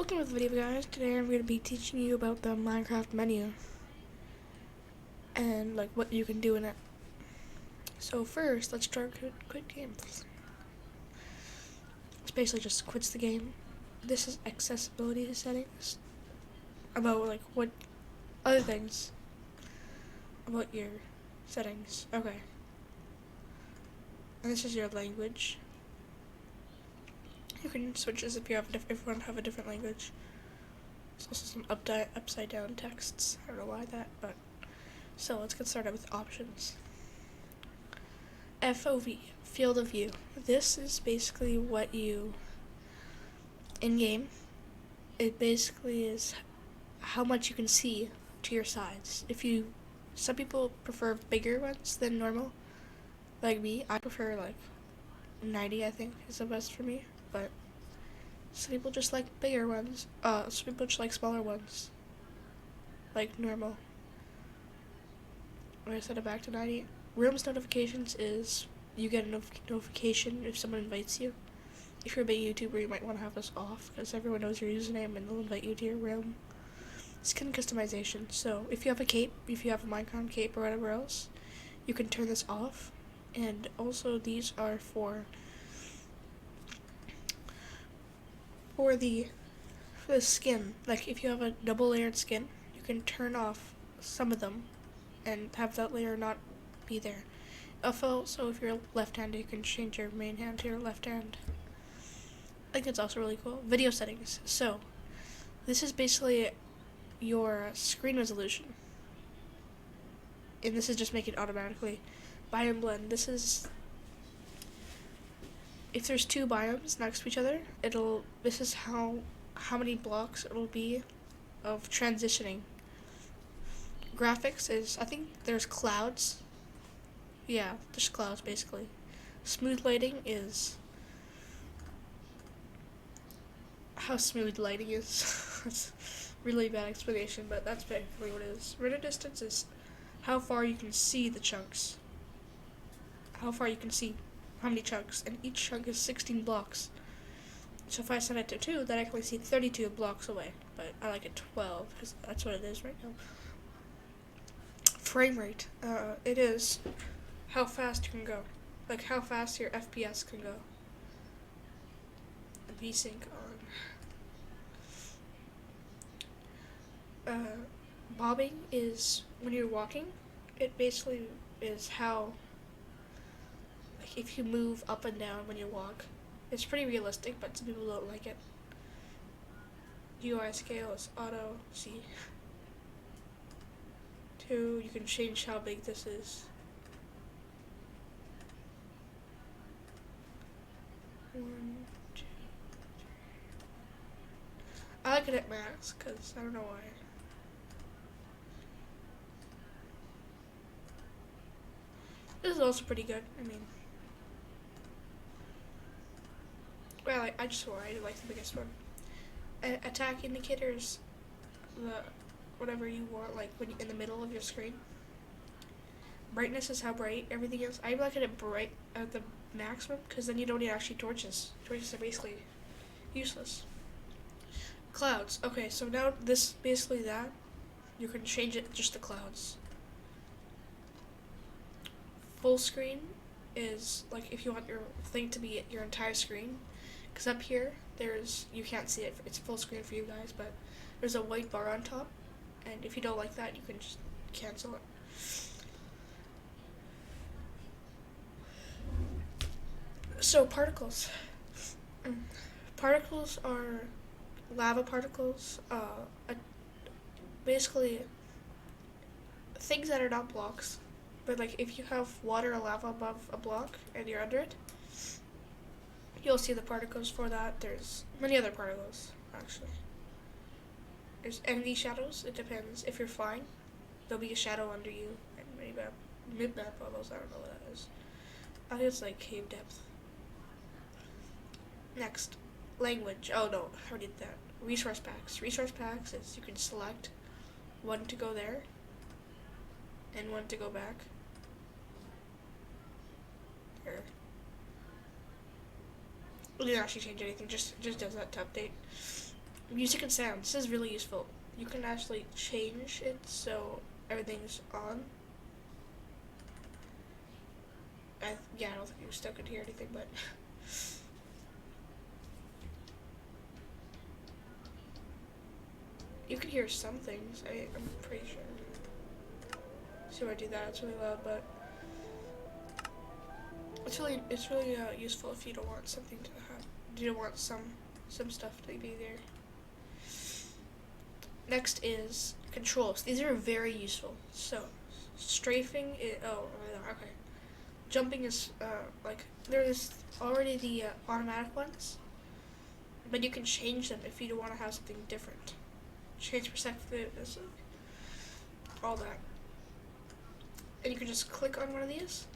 Welcome to the video, guys. Today I'm going to be teaching you about the Minecraft menu and like what you can do in it. So first, let's start quit games. It's basically just quits the game. This is accessibility settings. About like what other things about your settings. Okay. And this is your language. You can switch this if you want to have a different language. There's also some upside down texts. I don't know why that, but so let's get started with options. FOV, field of view. This is basically what you in game. It basically is how much you can see to your sides. Some people prefer bigger ones than normal. Like me, I prefer like 90. I think is the best for me. But some people just like bigger ones. Some people just like smaller ones. Like normal. When I set it back to 90. Rooms notifications is you get a notification if someone invites you. If you're a big YouTuber, you might want to have this off because everyone knows your username and they'll invite you to your room. Skin customization. So if you have a cape, if you have a Minecraft cape or whatever else, you can turn this off. And also these are for the skin. Like if you have a double layered skin, you can turn off some of them and have that layer not be there. Also, if you're left-handed, you can change your main hand to your left hand. I think it's also really cool. Video settings. So this is basically your screen resolution, and this is just make it automatically. Biome blend. This is if there's two biomes next to each other, this is how many blocks it'll be of transitioning. Graphics is, I think there's clouds. Yeah, just clouds basically. Smooth lighting is how smooth lighting is. That's really bad explanation, but that's basically what it is. Render distance is how far you can see the chunks. How far you can see how many chunks, and each chunk is 16 blocks. So if I set it to 2, then I can only see 32 blocks away, but I like it 12 because that's what it is right now. Frame rate, it is how fast you can go, like how fast your FPS can go. VSync on. Bobbing is when you're walking. It basically is how, like if you move up and down when you walk. It's pretty realistic, but some people don't like it. UI scale is auto C. 2, you can change how big this is. 1, 2, 3. I like it at max because I don't know why. This is also pretty good. I mean, well, I just swore I like the biggest one. Attack indicators, whatever you want, like when in the middle of your screen. Brightness is how bright everything is. I like it at bright at the maximum because then you don't need actually torches. Torches are basically useless. Clouds. Okay, so now this basically that you can change it just to clouds. Full screen is like if you want your thing to be your entire screen, because up here you can't see it. It's full screen for you guys, but there's a white bar on top, and if you don't like that, you can just cancel it. So particles. Particles are lava particles. Basically things that are not blocks. But like if you have water or lava above a block and you're under it, you'll see the particles for that. There's many other particles actually. There's enemy shadows. It depends. If you're flying, there'll be a shadow under you. And maybe mid-map levels. I don't know what that is. I think it's like cave depth. Next, language. Oh no, I already did that. Resource packs. Resource packs is you can select one to go there and one to go back. There. It didn't actually change anything, just does that to update. music and sound. This is really useful. You can actually change it so everything's on. Yeah, I don't think you still could hear anything, but you could hear some things. I'm pretty sure. See when I do that, it's really loud, but it's really useful if you don't want something to have. You don't want some stuff to be there. Next is controls. These are very useful. So, strafing is, okay. Jumping is, like, there's already the automatic ones, but you can change them if you want to have something different. Change perspective, all that. And you can just click on one of these.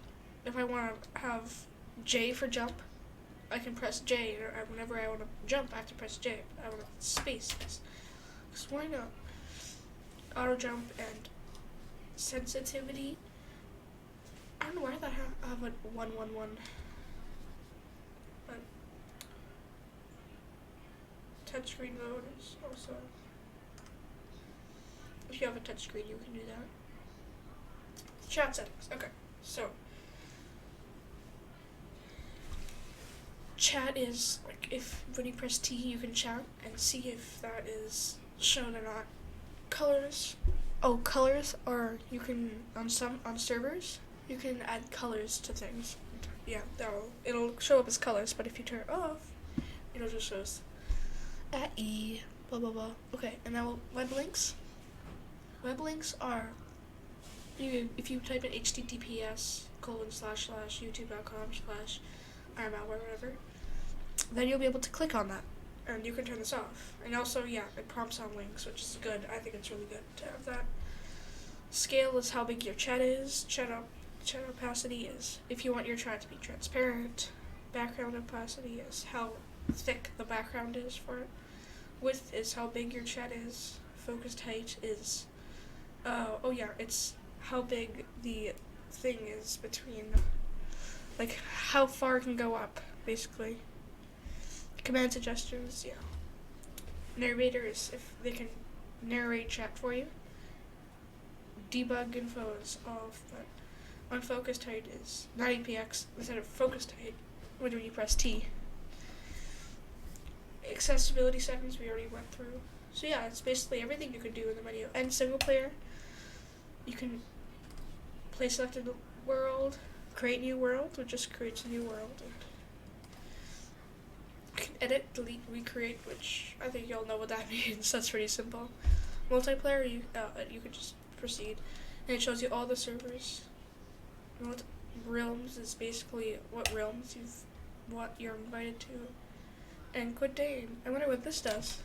If I want to have J for jump, I can press J, or whenever I want to jump, I have to press J. I want to space this. Because why not? Auto jump and sensitivity. I don't know why I thought I have a 111. But touchscreen mode is also. If you have a touchscreen, you can do that. Chat settings. Okay, so chat is like if when you press T, you can chat and see if that is shown or not. Colors. Oh, colors are you can on servers you can add colors to things. Yeah, it'll show up as colors, but if you turn it off, it'll just shows at E blah blah blah. Okay, and now web links. Web links are if you type in https://youtube.com/malware whatever, then you'll be able to click on that, and you can turn this off. And also, yeah, it prompts on links, which is good. I think it's really good to have that. Scale is how big your chat is. Chat opacity is if you want your chat to be transparent. Background opacity is how thick the background is for it. Width is how big your chat is. Focused height is it's how big the thing is between, like how far it can go up, basically. Command suggestions, yeah. Narrator is if they can narrate chat for you. Debug info is off, but unfocused height is 90px instead of focused height when you press T. Accessibility settings we already went through. So yeah, it's basically everything you can do in the menu. And single player, you can play selected world, create new world, which just creates a new world. And you can edit, delete, recreate, which I think y'all know what that means. That's pretty simple. Multiplayer, you can just proceed, and it shows you all the servers. Realms is basically what realms you're invited to. And quit game. I wonder what this does.